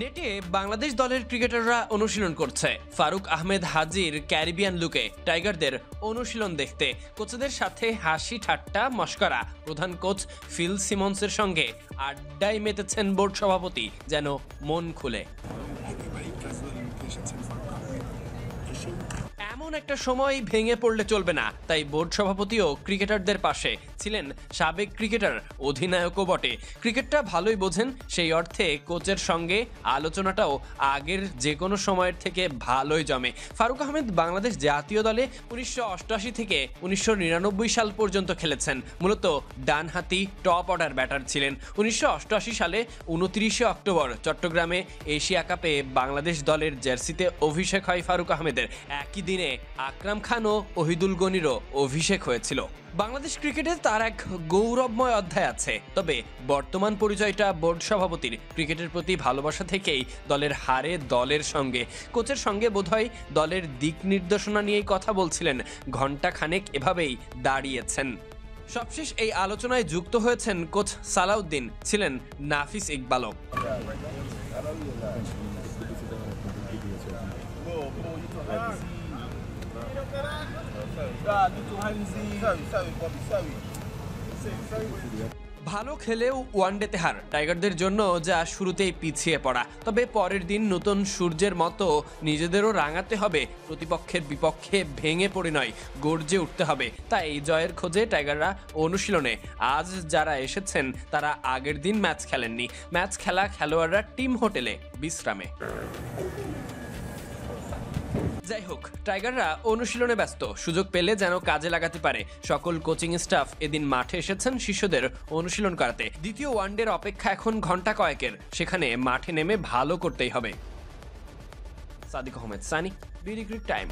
নেটে বাংলাদেশ দলের ক্রিকেটাররা অনুশীলন করছে। ফারুক আহমেদ হাজির ক্যারিবিয়ান লুকে টাইগারদের অনুশীলন দেখতে কোচদের সাথে হাসি ঠাট্টা মশকরা। প্রধান কোচ ফিল সিমন্সের সঙ্গে আড্ডায় মেতেছেন বোর্ড সভাপতি, যেন মন খুলে। এমন একটা সময় ভেঙে পড়লে চলবে না, তাই বোর্ড সভাপতিও ক্রিকেটারদের পাশে ছিলেন। সাবেক ক্রিকেটার, অধিনায়কও বটে, ক্রিকেটটা ভালোই বোঝেন। সেই অর্থে কোচের সঙ্গে আলোচনাটাও আগের যে কোনো সময়ের থেকে ভালোই জমে। ফারুক আহমেদ বাংলাদেশ জাতীয় দলে 1988 থেকে 1999 সাল পর্যন্ত খেলেছেন। মূলত ডানহাতি টপ অর্ডার ব্যাটার ছিলেন। 1988 সালে 29 অক্টোবর চট্টগ্রামে এশিয়া কাপে বাংলাদেশ দলের জার্সিতে অভিষেক হয় ফারুক আহমেদের। একই দিনে আকরাম খান ও ওহিদুল গনিরও অভিষেক হয়েছিল। বাংলাদেশ ক্রিকেটে তার এক গৌরবময় অধ্যায় আছে, তবে বর্তমান পরিচয়টা বোর্ড সভাপতির ক্রিকেটের প্রতি ভালোবাসা থেকেই দলের হারে দলের সঙ্গে। কোচের সঙ্গে বোধহয় দলের দিক নির্দেশনা নিয়েই কথা বলছিলেন, ঘন্টা খানেক এভাবেই দাঁড়িয়েছেন। সবশেষ এই আলোচনায় যুক্ত হয়েছেন কোচ সালাউদ্দিন, ছিলেন নাফিস ইকবালও। ভালো খেলেও ওয়ানডেতে হার টাইগারদের জন্য যা শুরুতেই পিছিয়ে পড়া। তবে পরের দিন নতুন সূর্যের মতো নিজেদেরও রাঙাতে হবে। প্রতিপক্ষের বিপক্ষে ভেঙে পড়ে নয়, গর্জে উঠতে হবে। তাই জয়ের খোঁজে টাইগাররা অনুশীলনে। আজ যারা এসেছেন তারা আগের দিন ম্যাচ খেলেননি। ম্যাচ খেলা খেলোয়াড়রা টিম হোটেলে বিশ্রামে। যাই হোক, টাইগাররা অনুশীলনে ব্যস্ত, সুযোগ পেলে যেন কাজে লাগাতে পারে। সকল কোচিং স্টাফ এদিন মাঠে এসেছেন শিষ্যদের অনুশীলন করাতে। দ্বিতীয় ওয়ানডের অপেক্ষা এখন ঘন্টা কয়েকের, সেখানে মাঠে নেমে ভালো করতেই হবে। Sadiq Ahmed Sunny, BD cric time.